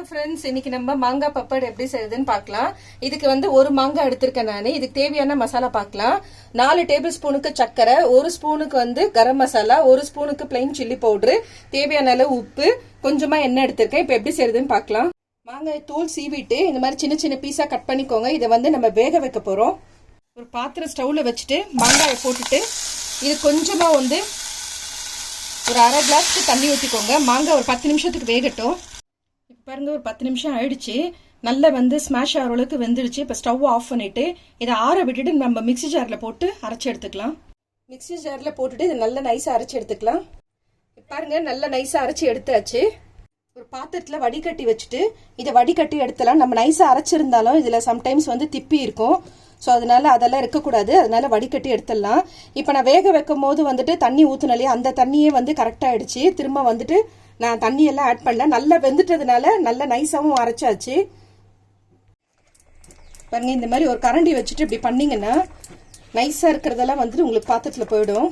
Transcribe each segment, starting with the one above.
Friends, இன்னைக்கு நம்ம மாங்காய் பப்பட் எப்படி செய்யுதுன்னு பார்க்கலாம். இதுக்கு வந்து ஒரு மாங்காய் எடுத்திருக்கேன் நான். இதுக்கு தேவையான மசாலா பார்க்கலாம். 4 டேபிள் ஸ்பூனுக்கு சர்க்கரை, 1 ஸ்பூனுக்கு வந்து கரம் மசாலா, 1 ஸ்பூனுக்கு பிளைன் சில்லி பவுடர், தேவையான அளவு உப்பு, கொஞ்சமா எண்ணெய் எடுத்திருக்கேன். இப்போ எப்படி செய்யுதுன்னு பார்க்கலாம். மாங்காய் தோல் சீவிட்டு இந்த மாதிரி சின்ன சின்ன பீஸா கட் பண்ணிக்கோங்க. இதை வந்து நம்ம வேக வைக்க போறோம். ஒரு பாத்திரம் ஸ்டவ்ல வச்சுட்டு மாங்காயை போட்டுட்டு இது கொஞ்சமா வந்து ஒரு அரை கிளாஸ்க்கு தண்ணி ஊற்றிக்கோங்க. மாங்காய் ஒரு 10 நிமிஷத்துக்கு வேகட்டும். இப்போ பாருங்க, ஒரு 10 நிமிஷம் ஆயிடுச்சு. நல்லா வந்து ஸ்மாஷ் ஆகிற அளவுக்கு வெந்துடுச்சு. இப்போ ஸ்டவ் ஆஃப் பண்ணிட்டு இதை ஆற விட்டுட்டு நம்ம மிக்சி ஜாரில் போட்டு அரைச்சி எடுத்துக்கலாம். மிக்சி ஜாரில் போட்டுட்டு இதை நல்லா நைஸாக அரைச்சி எடுத்துக்கலாம். பாருங்க, நல்லா நைஸாக அரைச்சி எடுத்தாச்சு. ஒரு பாத்திரத்தில் வடிகட்டி வச்சுட்டு இதை வடிகட்டி எடுத்துலாம். நம்ம நைஸாக அரைச்சிருந்தாலும் இதில் சம்டைம்ஸ் வந்து திப்பி இருக்கும். ஸோ அதனால அதெல்லாம் இருக்கக்கூடாது. அதனால வடிகட்டி எடுத்துடலாம். இப்போ நான் வேக வைக்கும் போது வந்துட்டு தண்ணி ஊற்றுனாலே அந்த தண்ணியே வந்து கரெக்டாகிடுச்சு. திரும்ப வந்துட்டு நான் தண்ணியெல்லாம் ஆட் பண்ணல. நல்லா வெந்துட்டதுனால நல்லா நைஸாகவும் அரைச்சாச்சு. பாருங்க, இந்த மாதிரி ஒரு கரண்டி வச்சுட்டு இப்படி பண்ணீங்கன்னா நைஸாக இருக்கிறதெல்லாம் வந்துட்டு உங்களுக்கு பாத்திரத்தில் போயிடும்.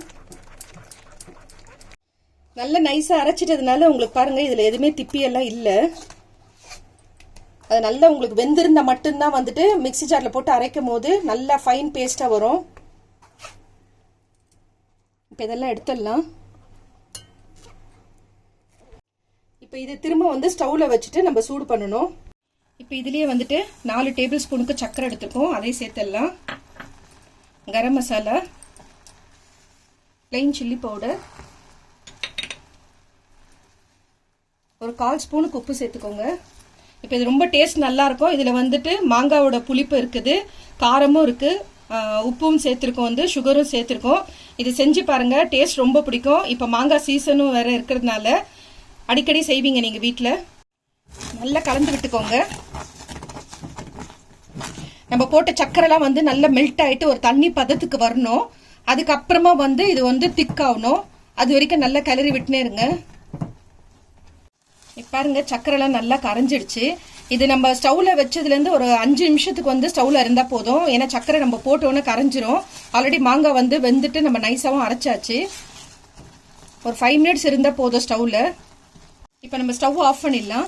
நல்லா நைஸாக அரைச்சிட்டதுனால உங்களுக்கு பாருங்க இதில் எதுவுமே திப்பியெல்லாம் இல்லை. அது நல்லா உங்களுக்கு வெந்திருந்தா மட்டும்தான் வந்துட்டு மிக்சி ஜாரில் போட்டு அரைக்கும் போது நல்லா ஃபைன் பேஸ்டாக வரும். இப்போ இதெல்லாம் எடுத்துடலாம். இப்போ இது திரும்ப வந்து ஸ்டவ்ல வச்சுட்டு நம்ம சூடு பண்ணணும். இப்போ இதுலயே வந்துட்டு 4 டேபிள் ஸ்பூனுக்கு சர்க்கரை எடுத்துருக்கோம். அதை சேர்த்துடலாம். Garam masala, plain chilli powder, ஒரு 1/4 ஸ்பூனுக்கு உப்பு சேர்த்துக்கோங்க. இப்போ இது ரொம்ப டேஸ்ட் நல்லா இருக்கும். இதில் வந்துட்டு மாங்காவோட புளிப்பு இருக்குது, காரமும் இருக்கு, உப்பும் சேர்த்துருக்கோம், வந்து சுகரும் சேர்த்துருக்கோம். இது செஞ்சு பாருங்க, டேஸ்ட் ரொம்ப பிடிக்கும். இப்போ மாங்காய் சீசனும் வேற இருக்கிறதுனால அடிக்கடி செய்வீங்க நீங்க வீட்டில். நல்லா கலந்து விட்டுக்கோங்க. நம்ம போட்ட சக்கரைலாம் வந்து நல்லா மெல்ட் ஆயிட்டு ஒரு தண்ணி பதத்துக்கு வரணும். அதுக்கப்புறமா வந்து இது வந்து திக்காகணும். அது வரைக்கும் நல்லா கிளறி விட்டுனே இருங்க. பாருங்க, சக்கரைலாம் நல்லா கரைஞ்சிடுச்சு. இது நம்ம ஸ்டவ்ல வச்சதுலேருந்து ஒரு 5 நிமிஷத்துக்கு வந்து ஸ்டவ்ல இருந்தால் போதும். ஏன்னா சக்கரை நம்ம போட்டோன்னே கரைஞ்சிரும். ஆல்ரெடி மாங்காய் வந்து வெந்துட்டு நம்ம நைஸாகவும் அரைச்சாச்சு. ஒரு 5 மினிட்ஸ் இருந்தால் போதும் ஸ்டவ்ல. இப்போ நம்ம ஸ்டவ் ஆஃப் பண்ணிடலாம்.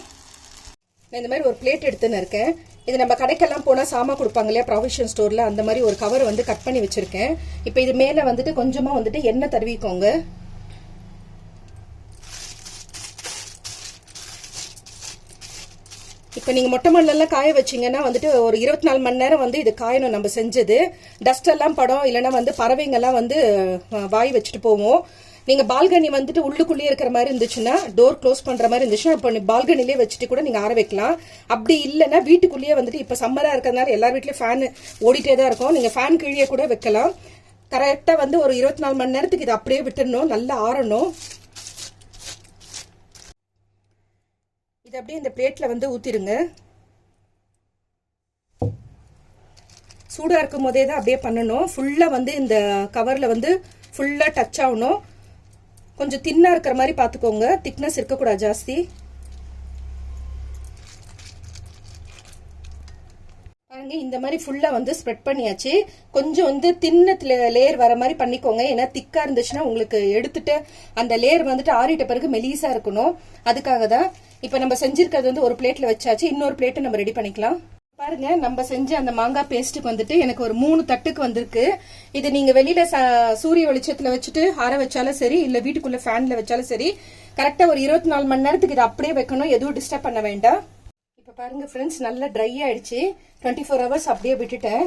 நான் இந்த மாதிரி ஒரு பிளேட் எடுத்துன்னு இருக்கேன். இது நம்ம கடைக்கெல்லாம் போனால் சாமான் கொடுப்பாங்க இல்லையா, ப்ரொவிஷன் ஸ்டோரில், அந்த மாதிரி ஒரு கவர் வந்து கட் பண்ணி வச்சுருக்கேன். இப்போ இது மேலே வந்துட்டு கொஞ்சமாக வந்துட்டு எண்ணெய் தடவிக்கோங்க. இப்போ நீங்கள் மொட்டை மண்ணெல்லாம் காய வச்சிங்கன்னா வந்துட்டு ஒரு 24 மணி நேரம் வந்து இது காயணும். நம்ம செஞ்சது டஸ்ட் எல்லாம் படம், இல்லைன்னா வந்து பறவைங்கெல்லாம் வந்து வாய் வச்சுட்டு போவோம். நீங்கள் பால்கனி வந்துட்டு உள்ளுக்குள்ளேயே இருக்கிற மாதிரி இருந்துச்சுன்னா, டோர் க்ளோஸ் பண்ணுற மாதிரி இருந்துச்சுன்னா இப்போ பால்கனிலே வச்சுட்டு கூட நீங்கள் ஆற வைக்கலாம். அப்படி இல்லைன்னா வீட்டுக்குள்ளேயே வந்துட்டு இப்போ சம்மராக இருக்கிறதுனால எல்லார் வீட்லேயும் ஃபேன் ஓடிட்டே தான் இருக்கும். நீங்கள் ஃபேன் கீழே கூட வைக்கலாம். கரெக்டாக வந்து ஒரு 24 மணி நேரத்துக்கு இது அப்படியே விட்டுடணும், நல்லா ஆறணும். இது அப்படியே இந்த பிளேட்ல வந்து ஊத்திருங்க. சூடா இருக்கும் போதே தான் அப்படியே பண்ணணும். ஃபுல்லா வந்து இந்த கவர்ல வந்து ஃபுல்லா டச் ஆகணும். கொஞ்சம் தின்னா இருக்கிற மாதிரி பாத்துக்கோங்க, திக்னஸ் இருக்கக்கூடாது ஜாஸ்தி. பாருங்க, இந்த மாதிரி ஃபுல்லா வந்து ஸ்ப்ரெட் பண்ணியாச்சு. கொஞ்சம் வந்து தின்ன லேயர் வர மாதிரி பண்ணிக்கோங்க. ஏன்னா திக்கா இருந்துச்சுன்னா உங்களுக்கு எடுத்துட்டு அந்த லேயர் வந்துட்டு ஆறிட்ட பிறகு மெலிசா இருக்கணும். அதுக்காக தான். இப்போ நம்ம செஞ்சிருக்கிறது வந்து ஒரு பிளேட்ல வச்சாச்சு. இன்னொரு பிளேட்டை நம்ம ரெடி பண்ணிக்கலாம். பாருங்க, நம்ம செஞ்ச அந்த மாங்காய் பேஸ்ட்டுக்கு வந்துட்டு எனக்கு ஒரு 3 தட்டுக்கு வந்திருக்கு. இது நீங்க வெளியில சூரிய வெளிச்சத்துல வச்சுட்டு ஆற வச்சாலும் சரி, இல்ல வீட்டுக்குள்ள ஃபேன்ல வச்சாலும் சரி, கரெக்டா ஒரு 24 மணி நேரத்துக்கு இதை அப்படியே வைக்கணும். எதுவும் டிஸ்டர்ப் பண்ண வேண்டாம். இப்ப பாருங்க ஃப்ரெண்ட்ஸ், நல்லா ட்ரை ஆயிடுச்சு. 24 ஹவர்ஸ் அப்படியே விட்டுட்டேன்.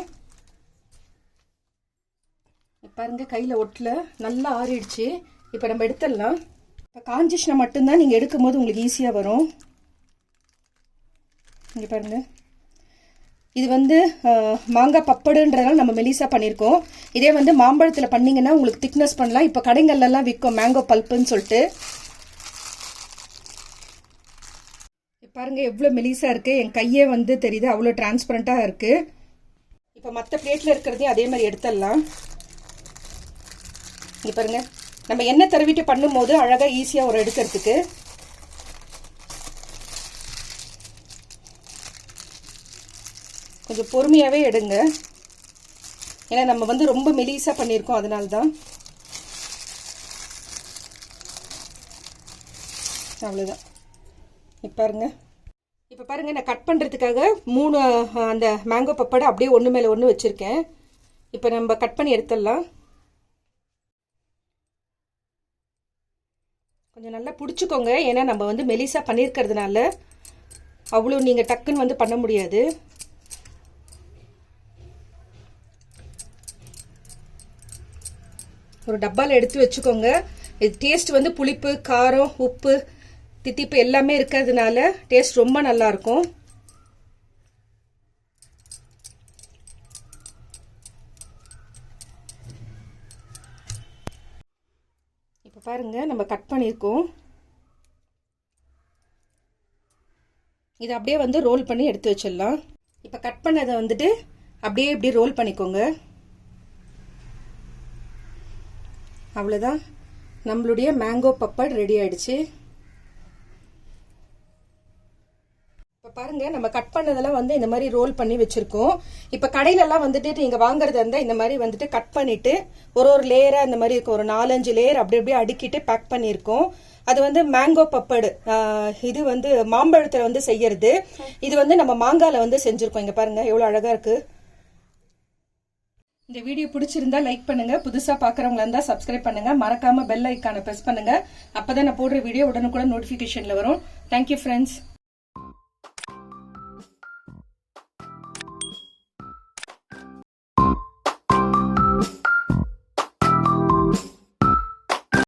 பாருங்க, கையில ஒட்டல, நல்லா ஆறிடுச்சு. இப்ப நம்ம எடுத்துடலாம். இப்போ காஞ்சிச்சுனா மட்டும்தான் நீங்கள் எடுக்கும் போது உங்களுக்கு ஈஸியாக வரும். இங்கே பாருங்க, இது வந்து மாங்காய் பப்படுன்றதால நம்ம மெலிசா பண்ணியிருக்கோம். இதே வந்து மாம்பழத்தில் பண்ணீங்கன்னா உங்களுக்கு திக்னஸ் பண்ணலாம். இப்போ கடைங்கள்லாம் விற்கும் மேங்கோ பல்ப்புன்னு சொல்லிட்டு. பாருங்க எவ்வளோ மெலிசா இருக்கு. என் கையே வந்து தெரியுது, அவ்வளோ டிரான்ஸ்பரண்டாக இருக்கு. இப்போ மற்ற பிளேட்ல இருக்கிறதையும் அதே மாதிரி எடுத்துடலாம். இங்கே பாருங்க, நம்ம எண்ணெய் தடவிட்டு பண்ணும்போது அழகா ஈஸியா ஒரு எடுக்கிறதுக்கு. கொஞ்சம் பொறுமையாவே எடுங்க. ஏன்னா நம்ம வந்து ரொம்ப மெலிசா பண்ணியிருக்கோம், அதனால தான். அவ்வளோதான். பாருங்க, இப்போ பாருங்க, நான் கட் பண்ணுறதுக்காக 3 அந்த மேங்கோ பப்படை அப்படியே ஒன்று மேலே ஒன்று வச்சுருக்கேன். இப்போ நம்ம கட் பண்ணி எடுத்துடலாம். கொஞ்சம் நல்லா பிடிச்சிக்கோங்க, ஏன்னா நம்ம வந்து மெலிசா பண்ணியிருக்கிறதுனால அவ்வளோ நீங்கள் டக்குன்னு வந்து பண்ண முடியாது. ஒரு டப்பாவில் எடுத்து வச்சுக்கோங்க. இது டேஸ்ட் வந்து புளிப்பு, காரம், உப்பு, தித்திப்பு எல்லாமே இருக்கிறதுனால டேஸ்ட் ரொம்ப நல்லா இருக்கும். இப்போ பாருங்க, நம்ம கட் பண்ணியிருக்கோம். இதை அப்படியே வந்து ரோல் பண்ணி எடுத்து வச்சிடலாம். இப்போ கட் பண்ணதை வந்துட்டு அப்படியே இப்படி ரோல் பண்ணிக்கோங்க. அவ்வளோதான், நம்மளுடைய மேங்கோ பப்பட் ரெடி ஆயிடுச்சு. இப்போ பாருங்க, நம்ம கட் பண்ணதெல்லாம் வந்து இந்த மாதிரி ரோல் பண்ணி வச்சிருக்கோம். இப்போ கடையிலலாம் வந்துட்டு நீங்கள் வாங்குறதா இருந்தால் இந்த மாதிரி வந்துட்டு கட் பண்ணிட்டு ஒரு லேயராக இந்த மாதிரி இருக்கும். ஒரு 4-5 லேயர் அப்படி அப்படியே அடுக்கிட்டு பேக் பண்ணியிருக்கோம். அது வந்து மேங்கோ பப்படு. இது வந்து மாம்பழத்தில் வந்து செய்யறது. இது வந்து நம்ம மாங்கால வந்து செஞ்சிருக்கோம். இங்க பாருங்க எவ்வளவு அழகா இருக்கு. இந்த வீடியோ பிடிச்சிருந்தா லைக் பண்ணுங்க, புதுசா பாக்குறவங்களா இருந்தா சப்ஸ்கிரைப் பண்ணுங்க, மறக்காம பெல் ஐக்கானை பிரஸ் பண்ணுங்க. அப்பதான் நான் போடுற வீடியோ உடனுக்குடன் நோட்டிபிகேஷன்ல வரும். Thank you friends.